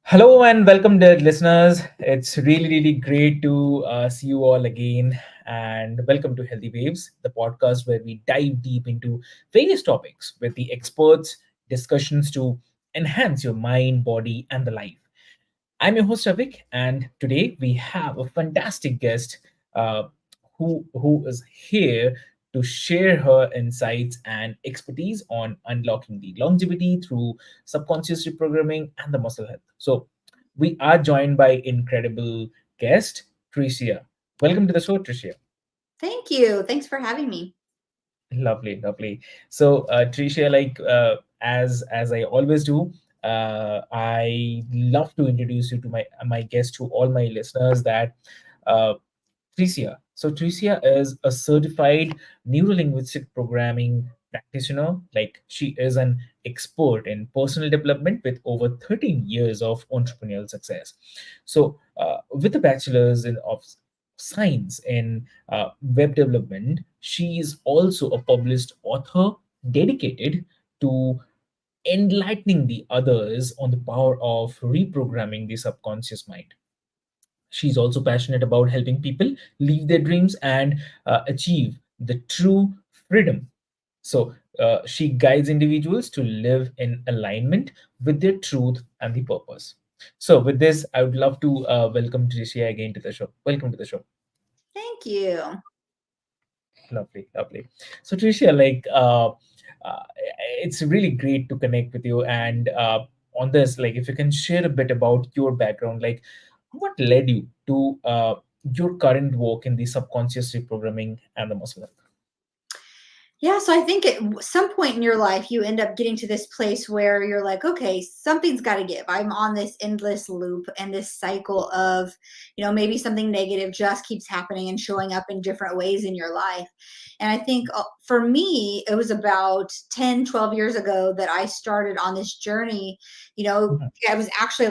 Hello and welcome, dear listeners. It's really great to see you all again. And welcome to Healthy Waves, the podcast where we dive deep into various topics with the experts, discussions to enhance your mind, body, and the life. I'm your host Avik, and today we have a fantastic guest uh, who is here to share her insights and expertise on unlocking the longevity through subconscious reprogramming and the muscle health. So, we are joined by incredible guest Tricia. Welcome to the show, Tricia. Thank you. Thanks for having me. Lovely. So, Tricia, as I always do, I love to introduce you to my guest, to all my listeners. That uh, Tricia. So Tricia is a certified neurolinguistic programming practitioner. Like, she is an expert in personal development with over 13 years of entrepreneurial success. So with a bachelor's of science in web development, she is also a published author dedicated to enlightening the others on the power of reprogramming the subconscious mind. She's also passionate about helping people live their dreams and achieve the true freedom. So, she guides individuals to live in alignment with their truth and the purpose. So, with this, I would love to welcome Tricia again to the show. Welcome to the show. Thank you. Lovely. So, Tricia, uh, it's really great to connect with you. And on this, like, if you can share a bit about your background, like, what led you to your current work in the subconscious reprogramming and the muscle health? Yeah, so I think at some point in your life, you end up getting to this place where you're like, okay, something's got to give. I'm on this endless loop and this cycle of, maybe something negative just keeps happening and showing up in different ways in your life. And I think for me, it was about 10, 12 years ago that I started on this journey. Mhm. I was actually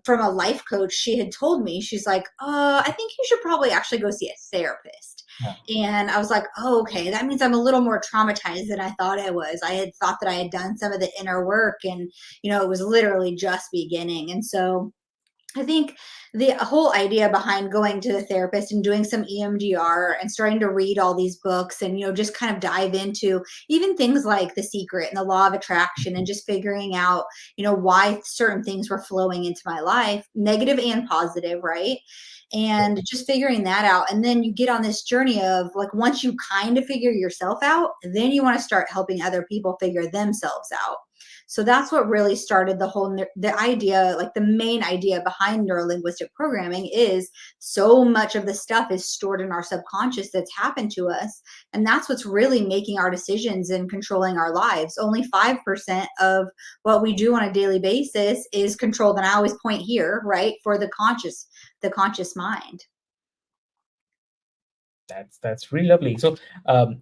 from a life coach. She had told me, she's like, I think you should probably actually go see a therapist. Yeah. And I was like, oh, okay, that means I'm a little more traumatized than I thought I was. I had thought that I had done some of the inner work and, it was literally just beginning. And so I think the whole idea behind going to the therapist and doing some EMDR and starting to read all these books and, just kind of dive into even things like The Secret and the Law of Attraction and just figuring out, why certain things were flowing into my life, negative and positive, right? And just figuring that out. And then you get on this journey of like, once you kind of figure yourself out, then you want to start helping other people figure themselves out. So that's what really started the idea, like the main idea behind neurolinguistic programming is so much of the stuff is stored in our subconscious that's happened to us. And that's what's really making our decisions and controlling our lives. Only 5% of what we do on a daily basis is controlled. And I always point here, right, for the conscious mind. That's really lovely. So,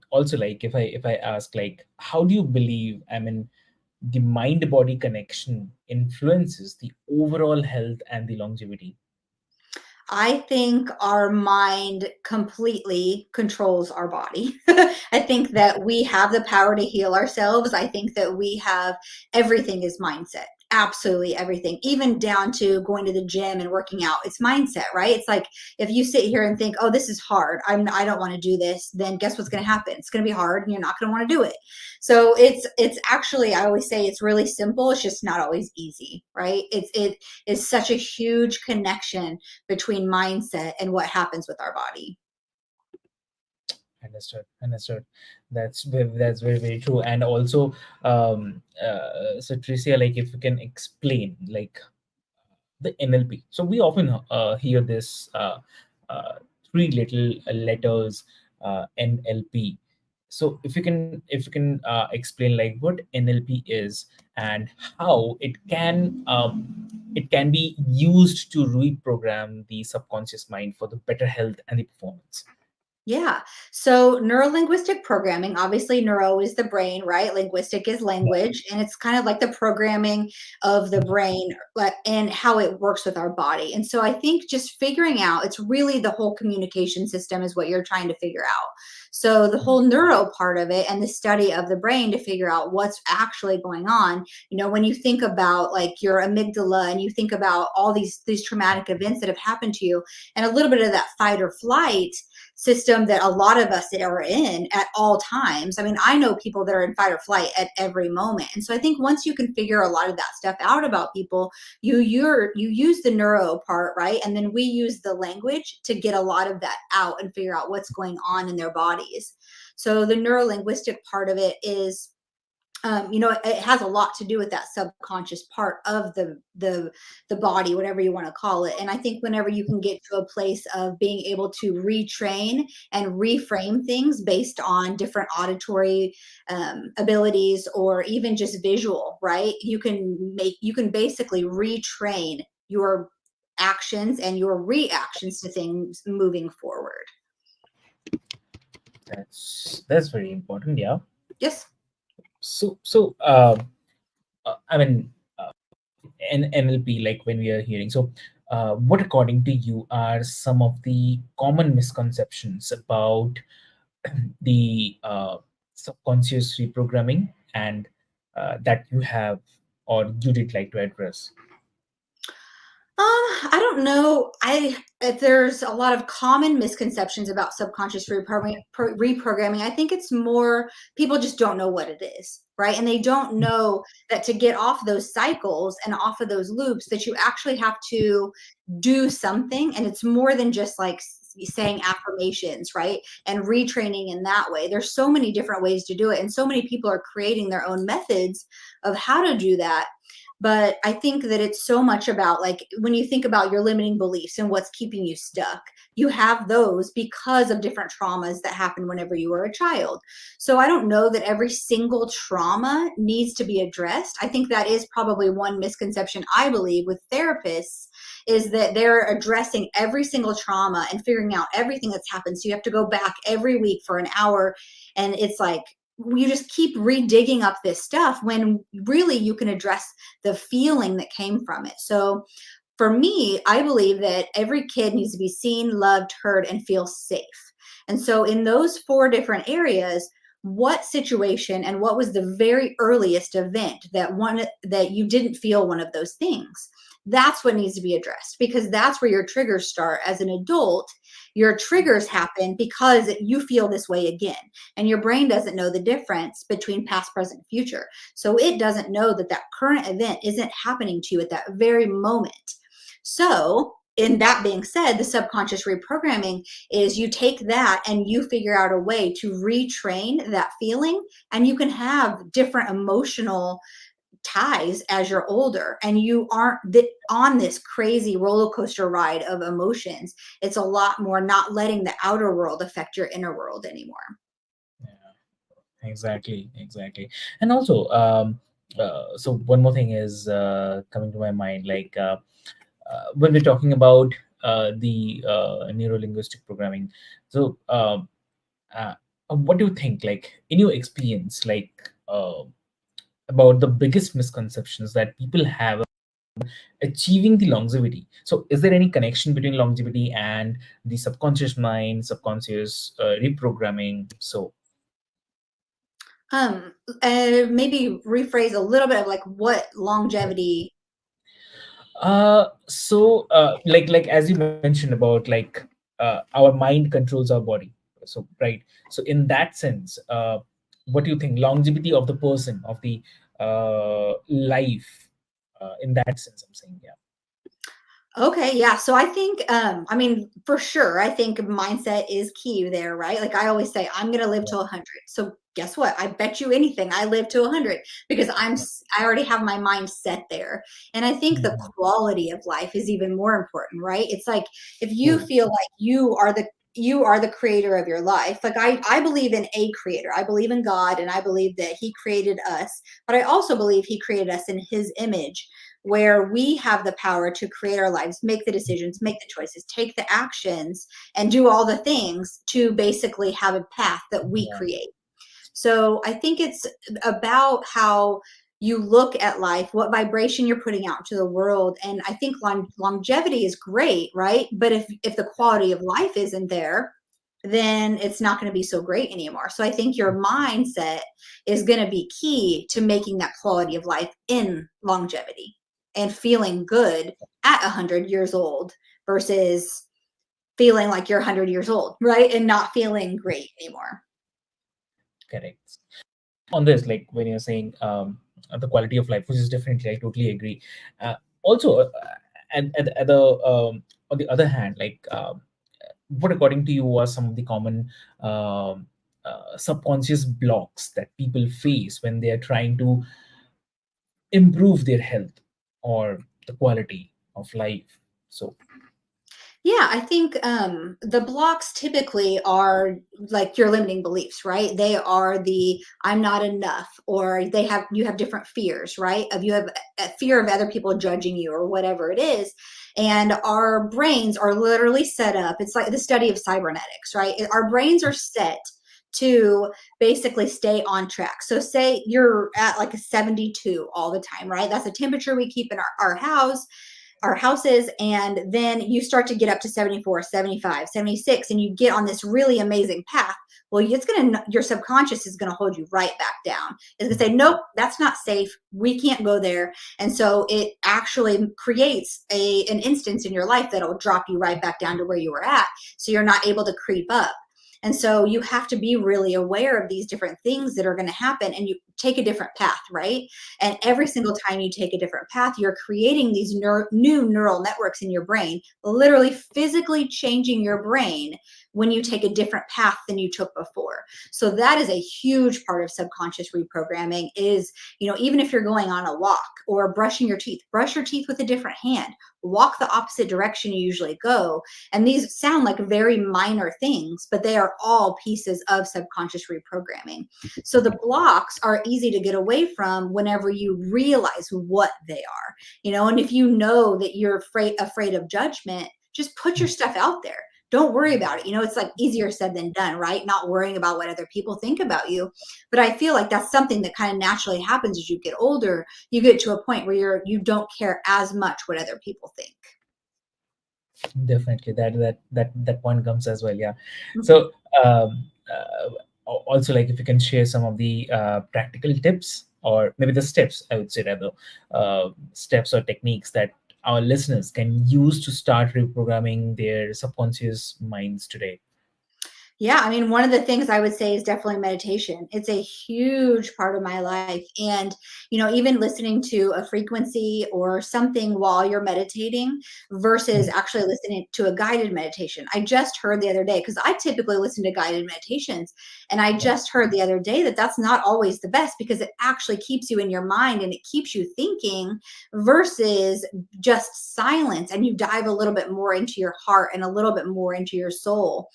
also, like, if I ask, like, how do you believe, I mean, the mind body connection influences the overall health and the longevity? I think our mind completely controls our body. I think that we have the power to heal ourselves. I think that we have everything is mindset. Absolutely everything, even down to going to the gym and working out. It's mindset, right? It's like if you sit here and think, "Oh, this is hard. I don't want to do this." Then guess what's going to happen? It's going to be hard and you're not going to want to do it. So it's actually, I always say it's really simple. It's just not always easy, right? It is such a huge connection between mindset and what happens with our body. Understood. That's very true. And also, so Tricia, like, if you can explain, like, the NLP. So we often hear this uh, three little letters, NLP. So if you can explain, like, what NLP is and how it can be used to reprogram the subconscious mind for the better health and the performance. Yeah. So neurolinguistic programming, obviously neuro is the brain, right? Linguistic is language, and it's kind of like the programming of the brain and how it works with our body. And so I think just figuring out, it's really the whole communication system is what you're trying to figure out. So the whole neuro part of it and the study of the brain to figure out what's actually going on, when you think about like your amygdala and you think about all these traumatic events that have happened to you, and a little bit of that fight or flight system that a lot of us are in at all times. I mean, I know people that are in fight or flight at every moment. And so I think once you can figure a lot of that stuff out about people, you use the neuro part, right? And then we use the language to get a lot of that out and figure out what's going on in their bodies. So the neurolinguistic part of it is, it has a lot to do with that subconscious part of the body, whatever you want to call it. And I think whenever you can get to a place of being able to retrain and reframe things based on different auditory abilities, or even just visual, right? You can basically retrain your actions and your reactions to things moving forward. That's very important. Yeah. Yes. So I mean, NLP, like when we are hearing, so what according to you are some of the common misconceptions about the subconscious reprogramming, and that you have or you did like to address? I don't know. If there's a lot of common misconceptions about subconscious reprogramming. I think it's more people just don't know what it is, right? And they don't know that to get off those cycles and off of those loops, that you actually have to do something, and it's more than just like saying affirmations, right? And retraining in that way. There's so many different ways to do it, and so many people are creating their own methods of how to do that. But I think that it's so much about, like, when you think about your limiting beliefs and what's keeping you stuck, you have those because of different traumas that happened whenever you were a child. So I don't know that every single trauma needs to be addressed. I think that is probably one misconception I believe with therapists, is that they're addressing every single trauma and figuring out everything that's happened. So you have to go back every week for an hour, and it's like, you just keep redigging up this stuff when really you can address the feeling that came from it. So for me, I believe that every kid needs to be seen, loved, heard, and feel safe. And so in those four different areas, what situation and what was the very earliest event that you didn't feel one of those things? That's what needs to be addressed, because that's where your triggers start. As an adult, your triggers happen because you feel this way again, and your brain doesn't know the difference between past, present, future. So it doesn't know that that current event isn't happening to you at that very moment. So in that being said, the subconscious reprogramming is you take that and you figure out a way to retrain that feeling, and you can have different emotional ties as you're older, and you aren't on this crazy roller coaster ride of emotions. It's a lot more not letting the outer world affect your inner world anymore. Yeah, exactly. And also, so one more thing is coming to my mind, like when we're talking about the neuro-linguistic programming. So, uh, what do you think, like in your experience, like about the biggest misconceptions that people have achieving the longevity? So is there any connection between longevity and the subconscious mind, subconscious reprogramming? So um Maybe rephrase a little bit of like what longevity. like as you mentioned about, like our mind controls our body. So right. So in that sense, what do you think longevity of the person, of the life, in that sense I'm saying? Yeah. Okay, yeah. So I think, I mean, for sure, I think mindset is key there, right? Like I always say, I'm going to live Yeah. to 100. So guess what? I bet you anything, I live to 100 because Yeah. I already have my mind set there. And I think the Mhm. quality of life is even more important, right? It's like if you True. feel like you are the creator of your life. Like I believe in a creator. I believe in God, and I believe that he created us, but I also believe he created us in his image, where we have the power to create our lives, make the decisions, make the choices, take the actions, and do all the things to basically have a path that we Yeah. create. So I think it's about how you look at life, what vibration you're putting out to the world. And I think longevity is great, right? But if the quality of life isn't there, then it's not going to be so great anymore. So I think your mindset is going to be key to making that quality of life in longevity and feeling good at 100 years old versus feeling like you're 100 years old, right? And not feeling great anymore. Correct. On this, like when you're saying the quality of life, which is definitely, I totally agree. Also, at the on the other hand, like what according to you are some of the common um, subconscious blocks that people face when they are trying to improve their health or the quality of life? So Yeah, I think the blocks typically are like your limiting beliefs, right? They are the I'm not enough, or you have different fears, right? Of you have a fear of other people judging you or whatever it is. And our brains are literally set up. It's like the study of cybernetics, right? Our brains are set to basically stay on track. So say you're at like a 72 all the time, right? That's the temperature we keep in our house, our houses, and then you start to get up to 74, 75, 76, and you get on this really amazing path. Well, it's going to, your subconscious is going to hold you right back down. It's going to say, nope, that's not safe, we can't go there. And so it actually creates an instance in your life that'll drop you right back down to where you were at, so you're not able to creep up. And so you have to be really aware of these different things that are going to happen, and you take a different path, right? And every single time you take a different path, you're creating these new neural networks in your brain, literally physically changing your brain when you take a different path than you took before. So that is a huge part of subconscious reprogramming is, even if you're going on a walk or brushing your teeth, brush your teeth with a different hand, walk the opposite direction you usually go. And these sound like very minor things, but they are all pieces of subconscious reprogramming. So the blocks are easy to get away from whenever you realize what they are, and if you know that you're afraid of judgment, just put your stuff out there. Don't worry about it. It's like easier said than done, right? Not worrying about what other people think about you. But I feel like that's something that kind of naturally happens as you get older. You get to a point where you don't care as much what other people think. definitely that point comes as well, yeah. Mhm. So also, like if you can share some of the practical tips, or maybe the steps, I would say rather, steps or techniques that our listeners can use to start reprogramming their subconscious minds today. Yeah, I mean, one of the things I would say is definitely meditation. It's a huge part of my life. And, even listening to a frequency or something while you're meditating versus Mhm. actually listening to a guided meditation. I just heard the other day, because I typically listen to guided meditations. And I Yeah. just heard the other day that that's not always the best, because it actually keeps you in your mind and it keeps you thinking versus just silence. And you dive a little bit more into your heart and a little bit more into your soul,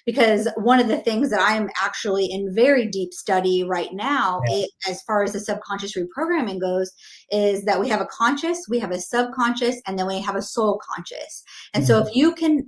because one of the things that I'm actually in very deep study right now, Yeah. as far as the subconscious reprogramming goes, is that we have a conscious, we have a subconscious, and then we have a soul conscious. And so Mhm.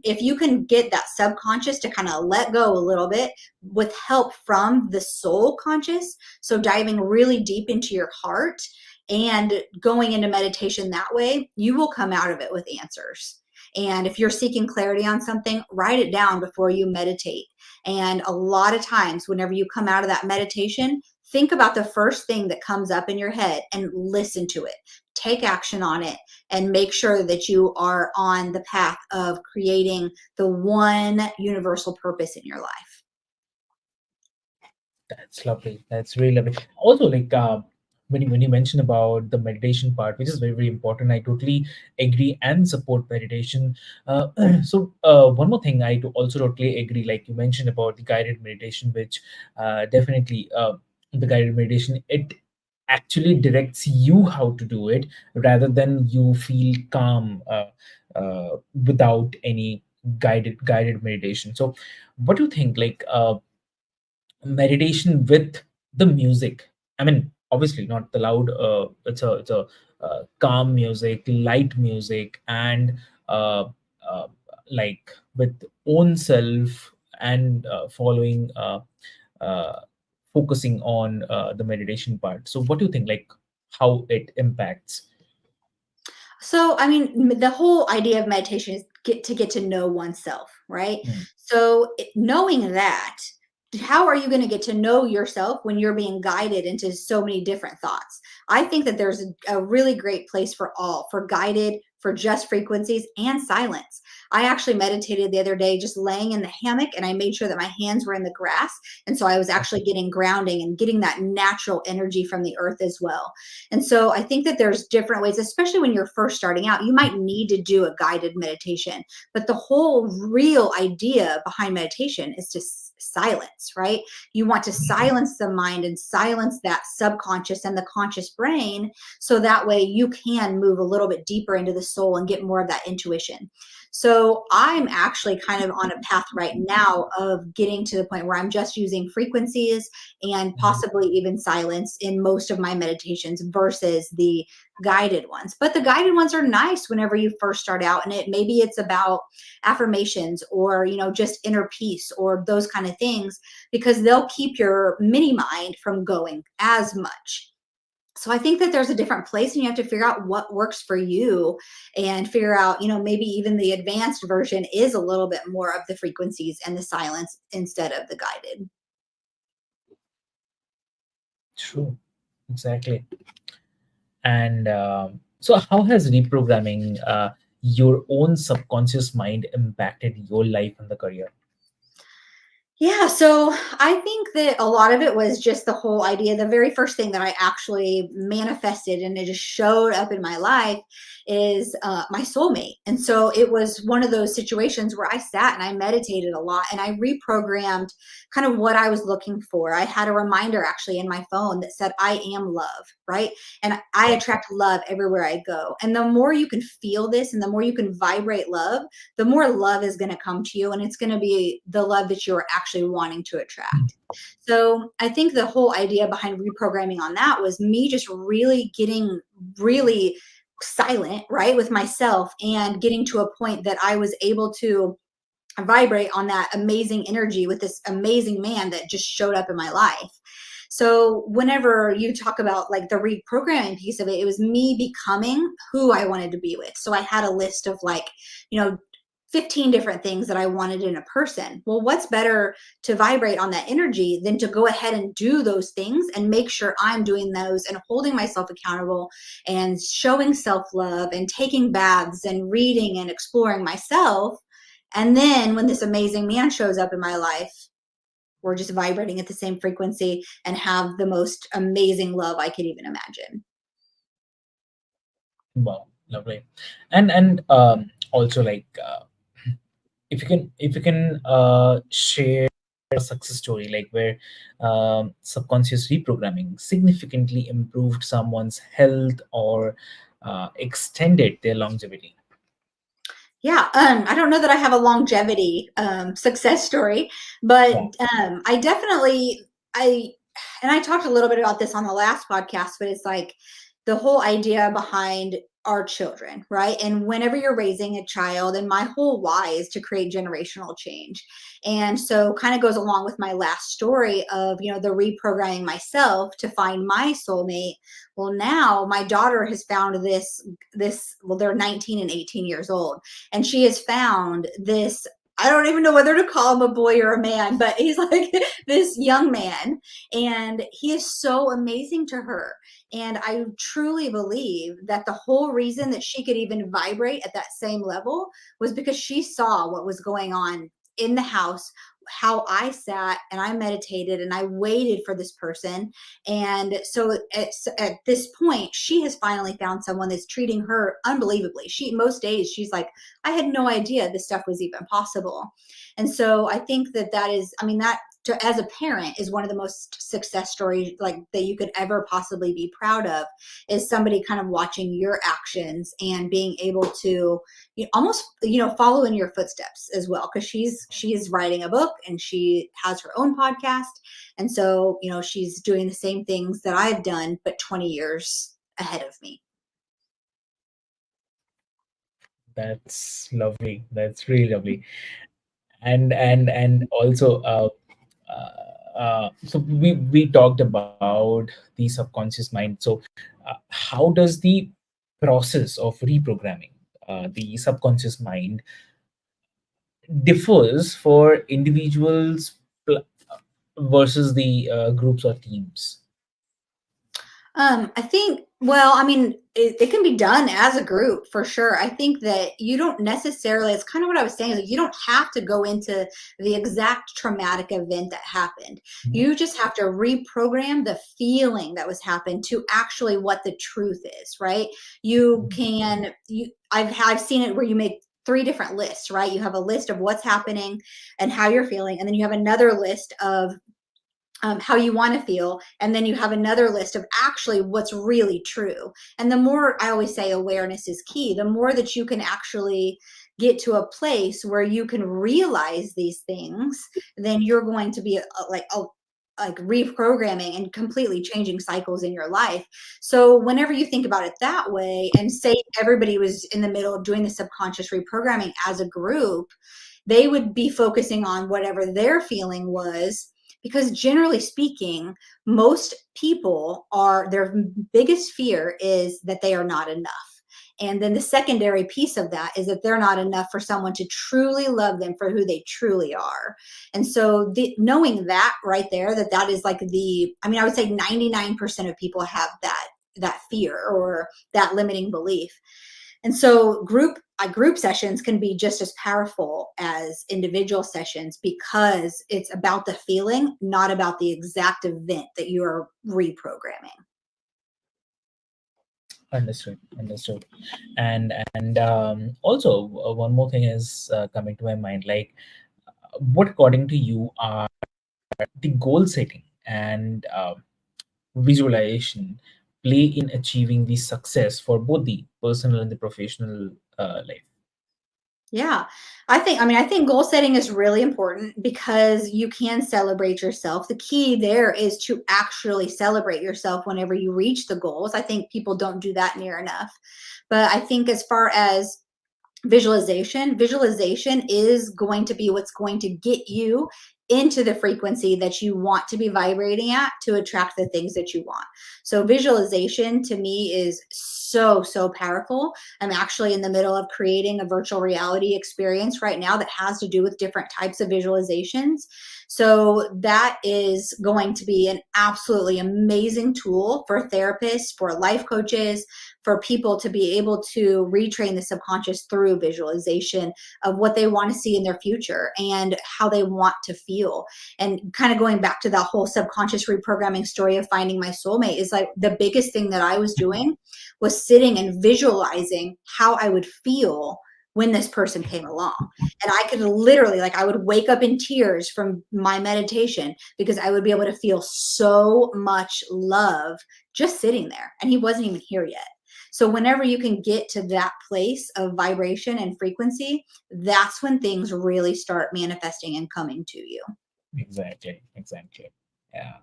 if you can get that subconscious to kind of let go a little bit with help from the soul conscious, so diving really deep into your heart and going into meditation that way, you will come out of it with answers. And if you're seeking clarity on something, write it down before you meditate. And a lot of times, whenever you come out of that meditation, think about the first thing that comes up in your head and listen to it. Take action on it and make sure that you are on the path of creating the one universal purpose in your life. That's lovely. That's really lovely. Also, like when you mention about the meditation part, which is very very important, I totally agree and support meditation. So one more thing, also totally agree. Like you mentioned about the guided meditation, which definitely the guided meditation, it actually directs you how to do it rather than you feel calm without any guided meditation. So, what do you think? Like. Meditation with the music, I mean obviously not the loud, it's a calm music, light music, and uh, uh, like with own self, and following uh, focusing on the meditation part. So what do you think, like how it impacts? So, I mean, the whole idea of meditation is get to know oneself, right? Mm. So knowing that, how are you going to get to know yourself when you're being guided into so many different thoughts? I think that there's a really great place for all, for guided, for just frequencies and silence. I actually meditated the other day just laying in the hammock, and I made sure that my hands were in the grass. And so I was actually getting grounding and getting that natural energy from the earth as well. And so I think that there's different ways, especially when you're first starting out, you might need to do a guided meditation. But the whole real idea behind meditation is to silence, right? You want to silence the mind and silence that subconscious and the conscious brain, so that way you can move a little bit deeper into the soul and get more of that intuition. So I'm actually kind of on a path right now of getting to the point where I'm just using frequencies and Mhm. possibly even silence in most of my meditations versus the guided ones. But the guided ones are nice whenever you first start out, and it maybe it's about affirmations or just inner peace or those kind of things, because they'll keep your mini mind from going as much. So I think that there's a different place, and you have to figure out what works for you and figure out, maybe even the advanced version is a little bit more of the frequencies and the silence instead of the guided. True, exactly. And so, how has reprogramming your own subconscious mind impacted your life and the career? Yeah, so I think that a lot of it was just the whole idea. The very first thing that I actually manifested and it just showed up in my life is my soulmate. And so it was one of those situations where I sat and I meditated a lot and I reprogrammed kind of what I was looking for. I had a reminder actually in my phone that said, I am love, right? And I attract love everywhere I go. And the more you can feel this and the more you can vibrate love, the more love is going to come to you, and it's going to be the love that you're actually wanting to attract. So I think the whole idea behind reprogramming on that was me just really getting really silent, right, with myself, and getting to a point that I was able to vibrate on that amazing energy with this amazing man that just showed up in my life. So whenever you talk about like the reprogramming piece of it, it was me becoming who I wanted to be with. So I had a list of like, you know, 15 different things that I wanted in a person. Well, what's better to vibrate on that energy than to go ahead and do those things and make sure I'm doing those and holding myself accountable and showing self love and taking baths and reading and exploring myself. And then when this amazing man shows up in my life, we're just vibrating at the same frequency and have the most amazing love I could even imagine. Wow, lovely. And also, like, if you can share a success story, like where subconscious reprogramming significantly improved someone's health or extended their longevity. Yeah, I don't know that I have a longevity success story, but Yeah. I definitely I and I talked a little bit about this on the last podcast, but it's like the whole idea behind our children, right? And whenever you're raising a child, and my whole why is to create generational change. And so kind of goes along with my last story of, the reprogramming myself to find my soulmate. Well, now my daughter has found well, they're 19 and 18 years old, and she has found this. I don't even know whether to call him a boy or a man, but he's like this young man, and he is so amazing to her. And I truly believe that the whole reason that she could even vibrate at that same level was because she saw what was going on in the house, how I sat and I meditated and I waited for this person. And so at this point, she has finally found someone that's treating her unbelievably. Most days she's like, I had no idea this stuff was even possible. And so I think that is, I mean, that as a parent is one of the most success stories like that you could ever possibly be proud of, is somebody kind of watching your actions and being able to almost follow in your footsteps as well, because she's writing a book and she has her own podcast, and so she's doing the same things that I've done but 20 years ahead of me. That's lovely. That's really lovely. And also, so we talked about the subconscious mind. So, how does the process of reprogramming the subconscious mind differs for individuals versus the groups or teams? I think, well, I mean, it can be done as a group for sure. I think that you don't necessarily, it's kind of what I was saying, is like you don't have to go into the exact traumatic event that happened. Mhm. You just have to reprogram the feeling that was happened to actually what the truth is, right? I've seen it where you make three different lists, right? You have a list of what's happening and how you're feeling, and then you have another list of how you want to feel, and then you have another list of actually what's really true. And the more, I always say, awareness is key. The more that you can actually get to a place where you can realize these things, then you're going to be like reprogramming and completely changing cycles in your life. So whenever you think about it that way, and say everybody was in the middle of doing the subconscious reprogramming as a group, they would be focusing on whatever their feeling was, because generally speaking, most people are, their biggest fear is that they are not enough. And then the secondary piece of that is that they're not enough for someone to truly love them for who they truly are. And so knowing that right there, that is like I mean, I would say 99% of people have that fear or that limiting belief. And so group sessions can be just as powerful as individual sessions, because it's about the feeling, not about the exact event that you're reprogramming. Understood, understood. And also, one more thing is coming to my mind, like what according to you are the goal setting and visualization play in achieving the success for both the personal and the professional life? Yeah. I think goal setting is really important because you can celebrate yourself. The key there is to actually celebrate yourself whenever you reach the goals. I think people don't do that near enough. But I think as far as visualization is going to be what's going to get you into the frequency that you want to be vibrating at to attract the things that you want. So visualization to me is so powerful. I'm actually in the middle of creating a virtual reality experience right now that has to do with different types of visualizations. So that is going to be an absolutely amazing tool for therapists, for life coaches, for people to be able to retrain the subconscious through visualization of what they want to see in their future and how they want to feel. And kind of going back to that whole subconscious reprogramming story of finding my soulmate, is like the biggest thing that I was doing was sitting and visualizing how I would feel when this person came along. And I could literally, like, I would wake up in tears from my meditation because I would be able to feel so much love just sitting there. And he wasn't even here yet. So whenever you can get to that place of vibration and frequency, that's when things really start manifesting and coming to you. Exactly, exactly. Yeah.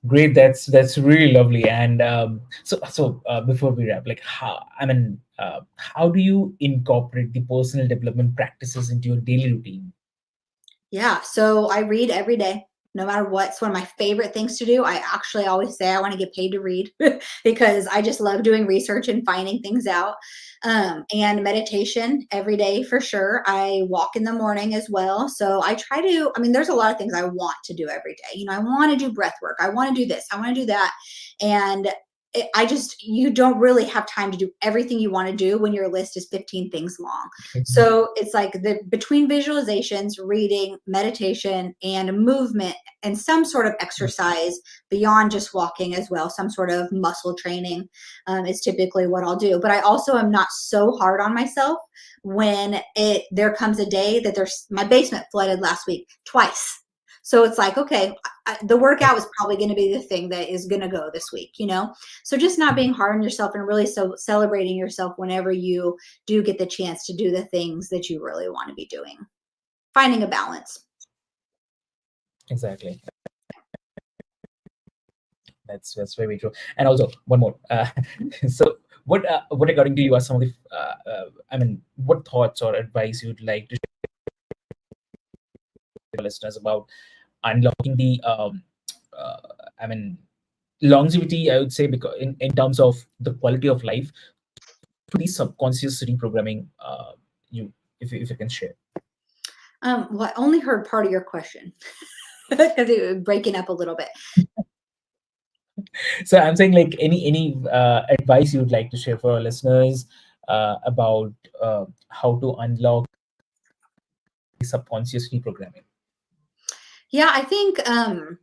Great, that's really lovely. And before we wrap, like how do you incorporate the personal development practices into your daily routine? Yeah, so I read every day, no matter what. It's one of my favorite things to do. I actually always say I want to get paid to read because I just love doing research and finding things out. And meditation every day for sure. I walk in the morning as well. So I try to, I mean, there's a lot of things I want to do every day. You know, I want to do breath work. I want to do this. I want to do that. And you don't really have time to do everything you want to do when your list is 15 things long. So it's like between visualizations, reading, meditation, and movement, and some sort of exercise beyond just walking as well, some sort of muscle training is typically what I'll do. But I also am not so hard on myself when there comes a day that my basement flooded last week twice. So it's like, okay, the workout is probably going to be the thing that is going to go this week, you know? So just not being hard on yourself and really celebrating yourself whenever you do get the chance to do the things that you really want to be doing. Finding a balance. Exactly. That's very true. And also one more. So what according to you are some of the what thoughts or advice you'd like to share with our listeners about unlocking the uh, I mean longevity, I would say, because in terms of the quality of life to the subconscious reprogramming, you if you can share. Well, I only heard part of your question because it was breaking up a little bit. So I'm saying, like, any advice you'd like to share for our listeners about how to unlock subconscious reprogramming. Yeah, I think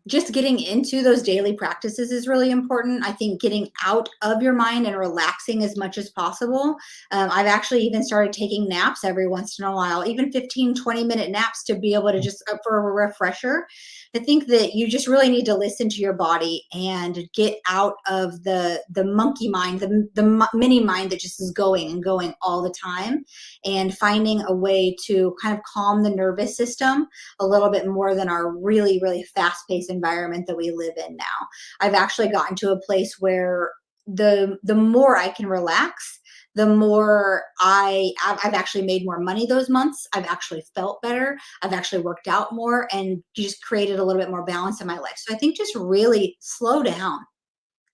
just getting into those daily practices is really important. I think getting out of your mind and relaxing as much as possible. I've actually even started taking naps every once in a while, even 15, 20-minute naps to be able to just for a refresher. I think that you just really need to listen to your body and get out of the monkey mind, the mini mind that just is going and going all the time, and finding a way to kind of calm the nervous system a little bit more than our really, really fast paced environment that we live in now. I've actually gotten to a place where the more I can relax, the more I've actually made more money those months. I've actually felt better. I've actually worked out more and just created a little bit more balance in my life. So I think just really slow down,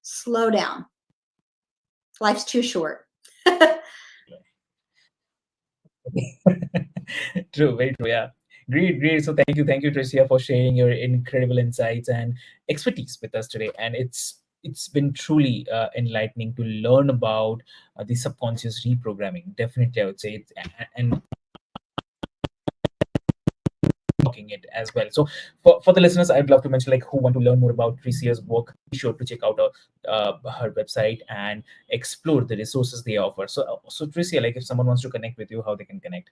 slow down. Life's too short. True, very true. Yeah, great, great. So thank you, Tricia, for sharing your incredible insights and expertise with us today. And it's been truly enlightening to learn about the subconscious reprogramming. Definitely, I would say it's and talking it as well. So for the listeners, I'd love to mention, like, who want to learn more about Tricia's work, be sure to check out her website and explore the resources they offer. So Tricia, like, if someone wants to connect with you, how they can connect?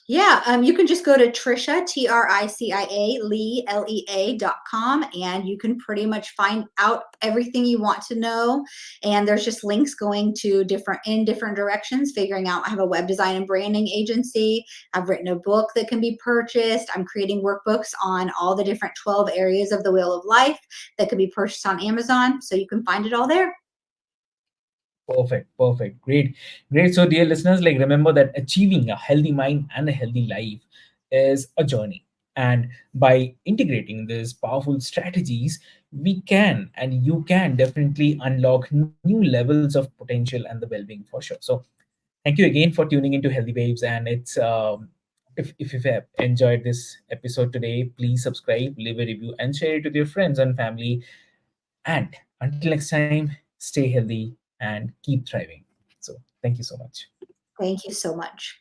Yeah, you can just go to Tricia, Tricia, Lea.com, and you can pretty much find out everything you want to know. And there's just links going to different directions, figuring out. I have a web design and branding agency. I've written a book that can be purchased. I'm creating workbooks on all the different 12 areas of the Wheel of Life that can be purchased on Amazon. So you can find it all there. Perfect, perfect. Great, great. So, dear listeners, like, remember that achieving a healthy mind and a healthy life is a journey. And by integrating these powerful strategies, we can and you can definitely unlock new levels of potential and the well being for sure. So, thank you again for tuning into Healthy Waves. And if you have enjoyed this episode today, please subscribe, leave a review, and share it with your friends and family. And until next time, stay healthy and keep thriving. So, thank you so much. Thank you so much.